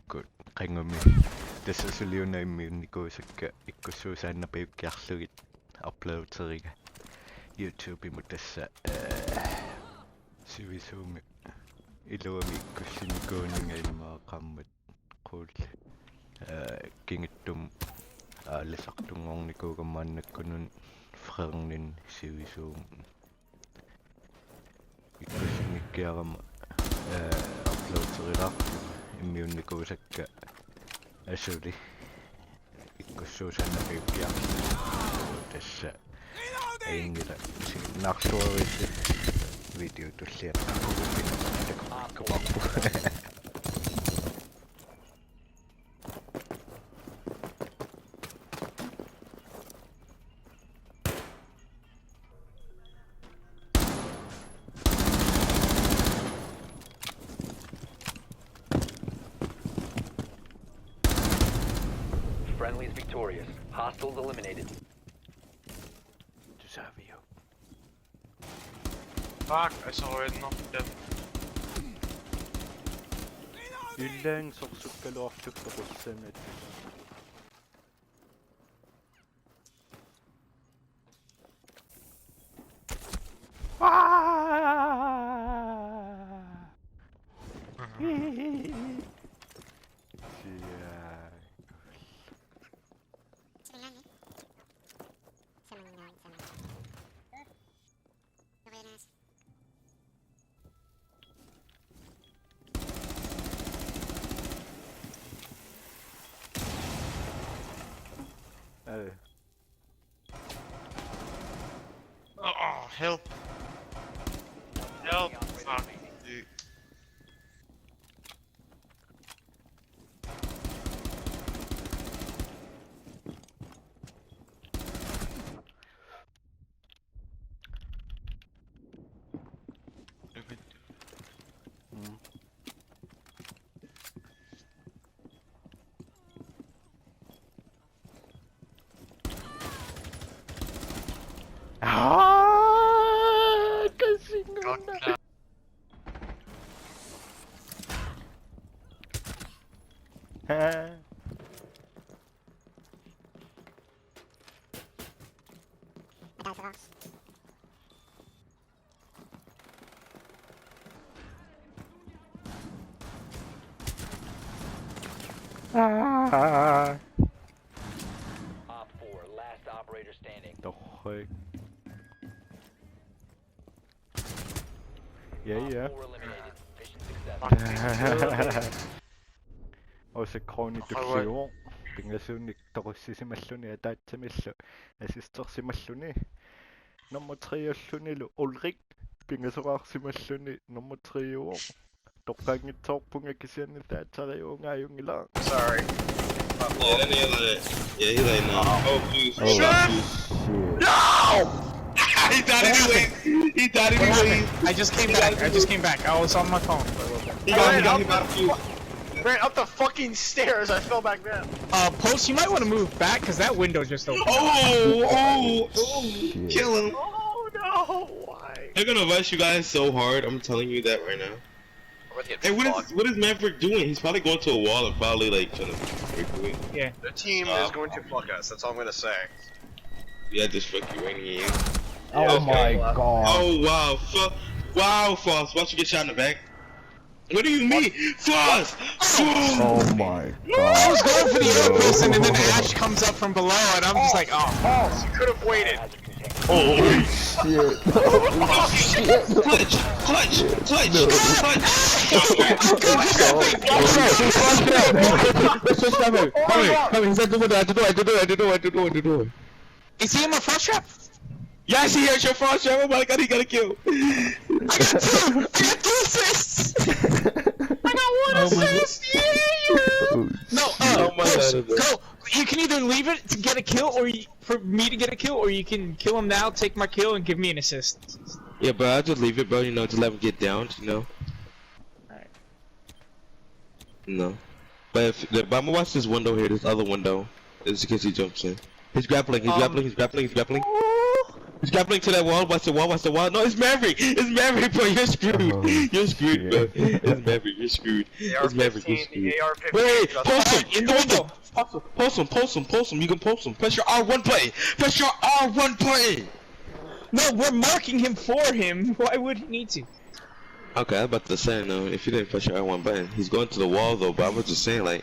Good. Qangumi. Tässä Asuli on immuunikuusakka ikkussuusaannapayukkiarlugit uploateriga YouTube mu tässä sivisuumi iluami ikkussinikuuninga ilmaaqammat quulle kingittum aallasartungornikuugammaannakkunun frernin sivisuum ikkussinnikkiarama uploaterilartu immuunikuusakka Asuli ikkussuusaannapayukkiarlugit tässä Engillä narsuarisse video tulliat kapappu. Friendly is victorious. Hostiles eliminated. Fuck, I saw it, not them. Ylleen sorsukkaluartuktoqussamat. Oh, help. Help. Fuck. Dude. Op 4, last operator standing. Tohoi. Ja. Op 4 eliminated. Mission successful. Osa kroonituksuo. Pingasuunnik torussisimalluni ataatsamillu. Assistersimalluni. Nummer 3 allunilu Ulrik. Pingasuqaarsimalluni nummer 3 uo. Qaangiuttoorpunga kisianni taatsariuungaajungila. Sorry. Yeah, he's like, nah. Oh, please. Oh, No! He died anyway. He died anyway. I just came back. I was on my phone. He got you. Ran up the fucking stairs. I fell back down. Post, you might want to move back because that window just opened. Oh, kill him. Oh no! Why? They're gonna rush you guys so hard. I'm telling you that right now. Hey, what is Maverick doing? He's probably going to a wall and probably like trying to break through it. Yeah. The team is going to fuck us. That's all I'm gonna say. Yeah, just fuck you right here. Oh my god. Oh wow, wow, Frost. Why don't you get shot in the back? What do you mean, Frost? Oh my god. I was going for the other person and then Ash comes up from below and I'm just like, oh. You could have waited. Holy shit. Oh shit. Clutch. Is he in my frost trap? Yes, he has your frost trap. Oh my god, he got a kill. I got 2 assists! I got 1 assist! Yeah! No, Oh my god. go! You can either leave it to get a kill, or for me to get a kill, or you can kill him now, take my kill, and give me an assist. Yeah, bro, I'll just leave it, bro, you know, to let him get down, you know? Alright. No. But I'm gonna watch this window here, this other window, just in case he jumps in. He's grappling. He's grappling to that wall. Watch the wall. Watch the wall. No, it's Maverick. It's Maverick, bro. You're screwed. Oh, You're screwed, bro. It's Maverick. You're screwed. It's Maverick. You're AR-15, screwed. the AR-15. Wait, post him. In the window. Post him. You can post him. Press your R1 button. Press your R1 button. No, we're marking him for him. Why would he need to? Okay, I was about to say, no, if you didn't press your R1 button, he's going to the wall though, but I was just saying, like,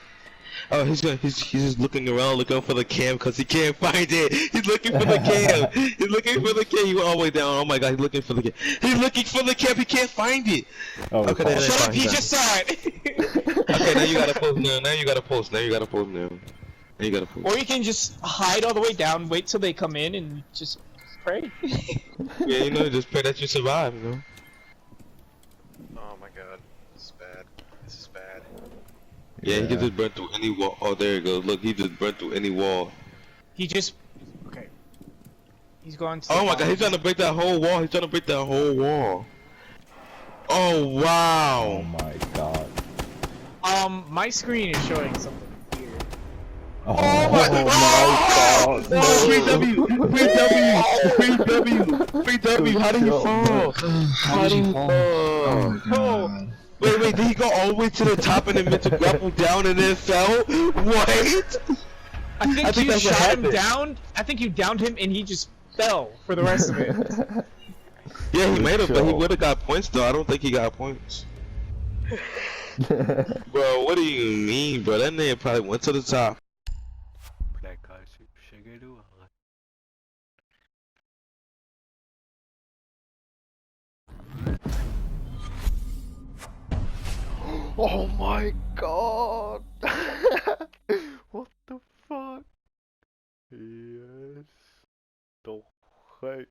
oh, he's just looking around looking for the cam because he can't find it. He's looking for the cam. He's looking for the cam. He went all the way down. Oh my god, he's looking for the cam. He's looking for the cam. He can't find it. Oh, Okay, then Shut up, he fine. just saw it. Okay, now you gotta post now. Now you gotta post. Now you gotta post now. Now you gotta post. Or you can just hide all the way down, wait till they come in, and just pray. Yeah, you know, just pray that you survive, you know. Oh my god. This is bad. This is bad. Yeah, he can just burn through any wall. Oh, there he goes. Look, he just burned through any wall. He just... Okay. He's going to... Oh my god, he's trying to break that whole wall. He's trying to break that whole wall. Oh wow. Oh my god. My screen is showing something weird. Oh my god. No, free W! Free W! Free W! Free W! How did he fall? How did he fall? Oh, Wait, did he go all the way to the top and then meant to grapple down and then fell? What? I think you that's what shot him happened. down. I think you downed him and he just fell for the rest of it. Yeah, he made it, but he would have got points though. I don't think he got points. Bro, what do you mean, bro? That nigga probably went to the top. Oh my god. What the fuck? Yes. Doch, hey.